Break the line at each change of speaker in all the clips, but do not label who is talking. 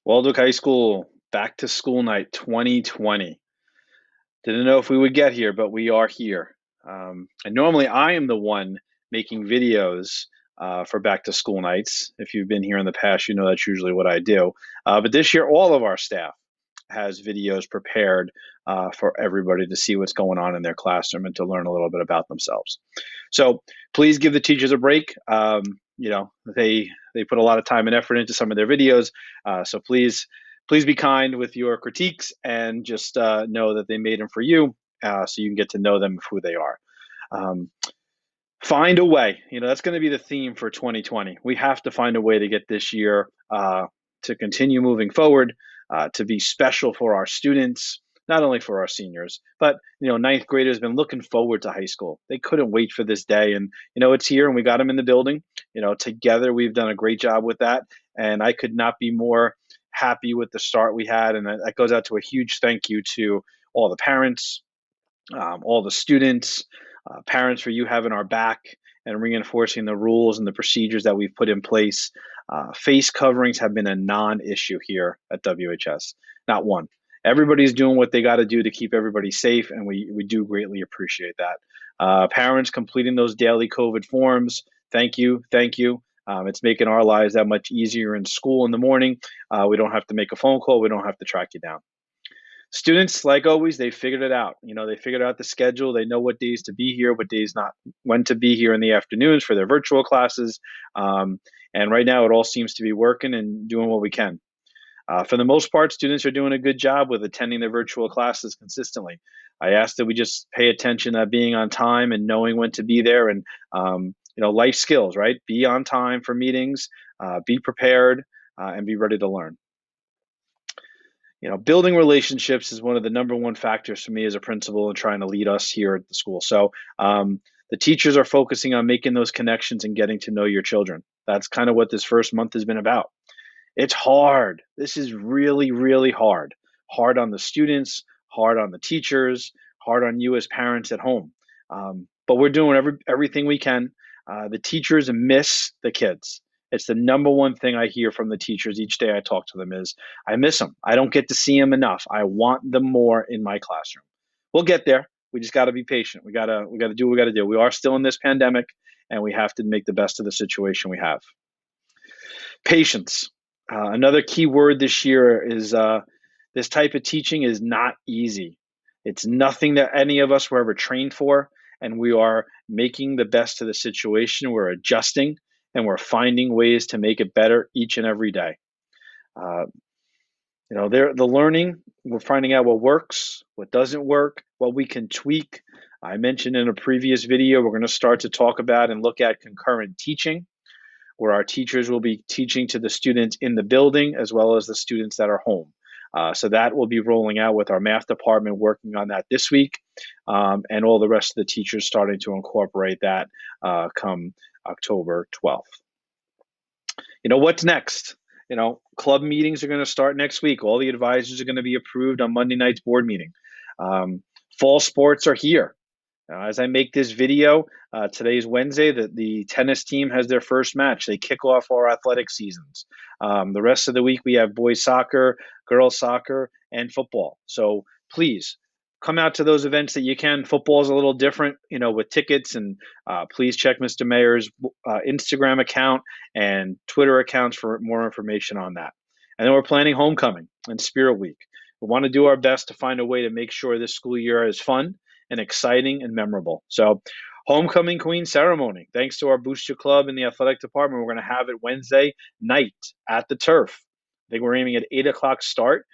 Waldwick High School, back to school night 2020. Didn't know if we would get here, but we are here. And normally I am the one making videos for back to school nights. If you've been here in the past, you know that's usually what I do. But this year, all of our staff has videos prepared for everybody to see what's going on in their classroom and to learn a little bit about themselves. So please give the teachers a break. They put a lot of time and effort into some of their videos. So please be kind with your critiques and just know that they made them for you, so you can get to know them for who they are. Um, Find a way. That's going to be the theme for 2020. We have to find a way to get this year to continue moving forward, to be special for our students, not only for our seniors, but ninth graders been looking forward to high school. They couldn't wait for this day, and it's here, and we got them in the building. Together we've done a great job with that, and I could not be more happy with the start we had, and that goes out to a huge thank you to all the parents, all the students, parents, for you having our back and reinforcing the rules and the procedures that we've put in place. Face coverings have been a non-issue here at WHS, not one. Everybody's doing what they got to do to keep everybody safe, and we do greatly appreciate that. Parents completing those daily COVID forms, thank you, thank you. It's making our lives that much easier in school in the morning. We don't have to make a phone call. We don't have to track you down. Students, like always, they figured it out. They figured out the schedule. They know what days to be here, what days not, when to be here in the afternoons for their virtual classes. And right now, it all seems to be working and doing what we can. For the most part, students are doing a good job with attending their virtual classes consistently. I ask that we just pay attention at being on time and knowing when to be there, and life skills, right? Be on time for meetings, be prepared, and be ready to learn. Building relationships is one of the number one factors for me as a principal and trying to lead us here at the school. So the teachers are focusing on making those connections and getting to know your children. That's kind of what this first month has been about. It's hard. This is really, really hard. Hard on the students, hard on the teachers, hard on you as parents at home. But we're doing everything we can. The teachers miss the kids. It's the number one thing I hear from the teachers each day I talk to them is, I miss them. I don't get to see them enough. I want them more in my classroom. We'll get there. We just got to be patient. We got to do what we got to do. We are still in this pandemic, and we have to make the best of the situation we have. Patience. Another key word this year is this type of teaching is not easy. It's nothing that any of us were ever trained for, and we are making the best of the situation. We're adjusting, and we're finding ways to make it better each and every day. The learning, we're finding out what works, what doesn't work, what we can tweak. I mentioned in a previous video, we're going to start to talk about and look at concurrent teaching, where our teachers will be teaching to the students in the building as well as the students that are home. So that will be rolling out with our math department working on that this week, and all the rest of the teachers starting to incorporate that come October 12th. What's next? Club meetings are going to start next week. All the advisors are going to be approved on Monday night's board meeting. Fall sports are here. As I make this video, today is Wednesday, the tennis team has their first match. They kick off our athletic seasons. The rest of the week, we have boys soccer, girls soccer, and football. So please come out to those events that you can. Football is a little different, with tickets, and please check Mr. Mayor's Instagram account and Twitter accounts for more information on that. And then we're planning homecoming and Spirit Week. We want to do our best to find a way to make sure this school year is fun and exciting and memorable. So homecoming queen ceremony, thanks to our booster club in the athletic department, we're going to have it Wednesday night at the turf. I think we're aiming at 8 o'clock start.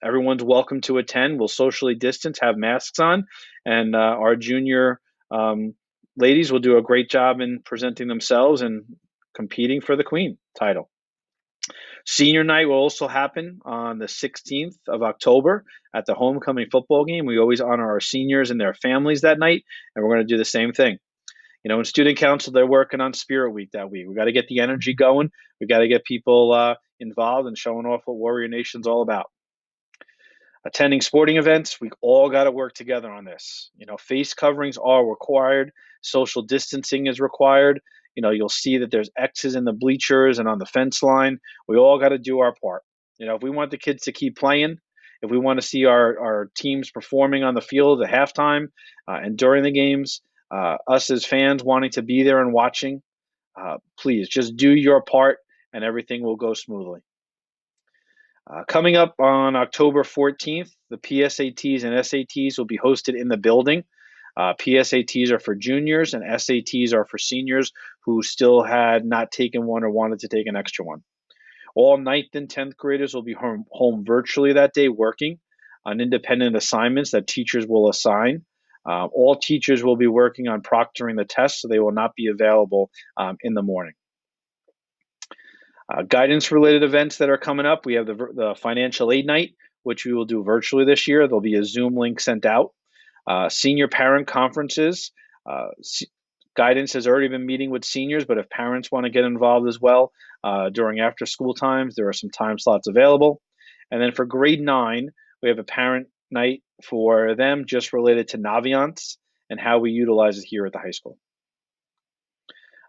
Everyone's welcome to attend. We'll socially distance, have masks on, and our junior ladies will do a great job in presenting themselves and competing for the queen title. Senior night will also happen on the 16th of October at the homecoming football game. We always honor our seniors and their families that night, and we're going to do the same thing. In student council, they're working on Spirit Week that week. We got to get the energy going. We got to get people involved and showing off what Warrior Nation's all about. Attending sporting events, we all got to work together on this. Face coverings are required. Social distancing is required. You'll see that there's X's in the bleachers and on the fence line. We all got to do our part. If we want the kids to keep playing, if we want to see our teams performing on the field at halftime and during the games, us as fans wanting to be there and watching, please just do your part and everything will go smoothly. Coming up on October 14th, the PSATs and SATs will be hosted in the building. PSATs are for juniors and SATs are for seniors who still had not taken one or wanted to take an extra one. All 9th and 10th graders will be home virtually that day working on independent assignments that teachers will assign. All teachers will be working on proctoring the tests, so they will not be available in the morning. Guidance related events that are coming up, we have the financial aid night, which we will do virtually this year. There'll be a Zoom link sent out. Senior parent conferences. Guidance has already been meeting with seniors, but if parents want to get involved as well during after school times, there are some time slots available. And then for grade 9, we have a parent night for them just related to Naviance and how we utilize it here at the high school.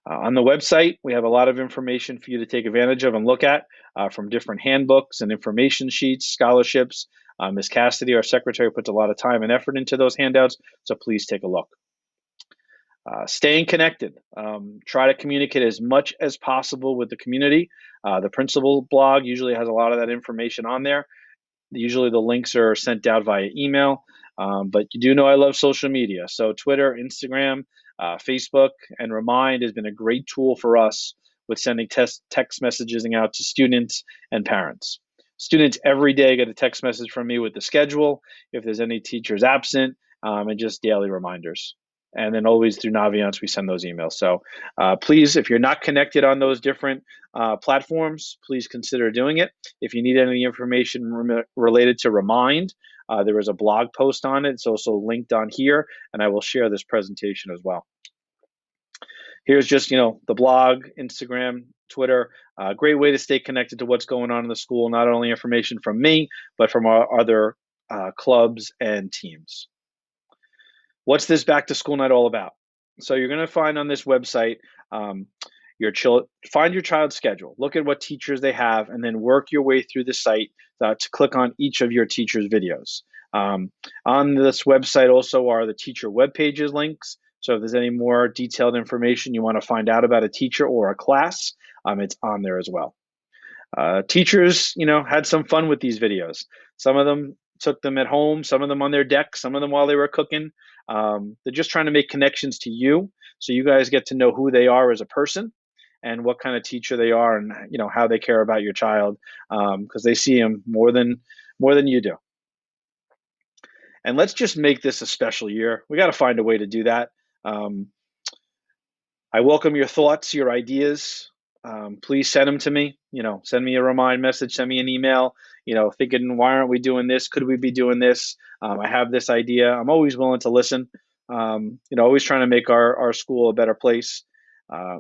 On the website, we have a lot of information for you to take advantage of and look at from different handbooks and information sheets, scholarships. Ms. Cassidy, our secretary, puts a lot of time and effort into those handouts, so please take a look. Staying connected. Try to communicate as much as possible with the community. The principal blog usually has a lot of that information on there. Usually the links are sent out via email, but you do know I love social media. So Twitter, Instagram, Facebook, and Remind has been a great tool for us with sending text messages out to students and parents. Students every day get a text message from me with the schedule, if there's any teachers absent, and just daily reminders. And then always through Naviance, we send those emails. So please, if you're not connected on those different platforms, please consider doing it. If you need any information related to Remind, there is a blog post on it. It's also linked on here, and I will share this presentation as well. Here's just, the blog, Instagram, Twitter, a great way to stay connected to what's going on in the school, not only information from me, but from our other clubs and teams. What's this back to school night all about? So you're going to find on this website, find your child's schedule, look at what teachers they have, and then work your way through the site to click on each of your teacher's videos. On this website also are the teacher web pages links. So if there's any more detailed information you want to find out about a teacher or a class, it's on there as well. Teachers, had some fun with these videos. Some of them took them at home, some of them on their deck, some of them while they were cooking. They're just trying to make connections to you, so you guys get to know who they are as a person and what kind of teacher they are, and how they care about your child, because they see them more than you do. And let's just make this a special year. We got to find a way to do that. I welcome your thoughts, your ideas. Please send them to me. Send me a remind message, send me an email. Thinking, why aren't we doing this? Could we be doing this? I have this idea. I'm always willing to listen. Always trying to make our school a better place.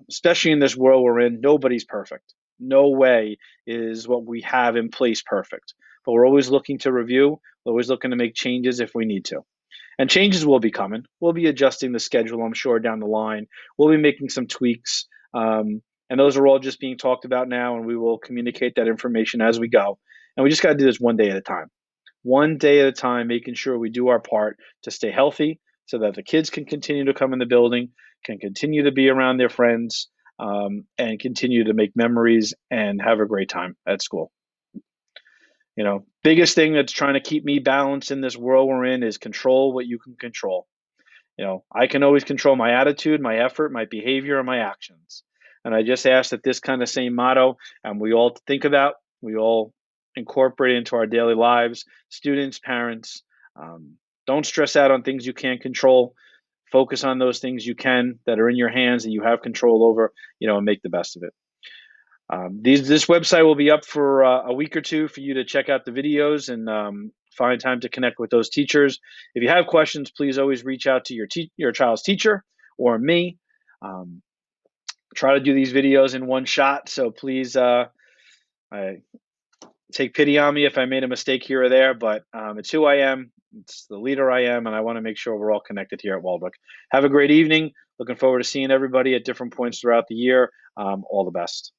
Especially in this world we're in, nobody's perfect. No way is what we have in place perfect. But we're always looking to review. We're always looking to make changes if we need to. And changes will be coming. We'll be adjusting the schedule, I'm sure, down the line. We'll be making some tweaks. And those are all just being talked about now, and we will communicate that information as we go. And we just got to do this one day at a time. One day at a time, making sure we do our part to stay healthy so that the kids can continue to come in the building, can continue to be around their friends, and continue to make memories and have a great time at school. Biggest thing that's trying to keep me balanced in this world we're in is control what you can control. I can always control my attitude, my effort, my behavior, and my actions. And I just ask that this kind of same motto, and we all think about, we all incorporate into our daily lives, students, parents. Don't stress out on things you can't control. Focus on those things you can, that are in your hands, that you have control over, and make the best of it. This website will be up for a week or two for you to check out the videos and find time to connect with those teachers. If you have questions, please always reach out to your child's teacher or me. Try to do these videos in one shot, so please take pity on me if I made a mistake here or there, but it's who I am, it's the leader I am, and I want to make sure we're all connected here at Walbrook. Have a great evening. Looking forward to seeing everybody at different points throughout the year. All the best.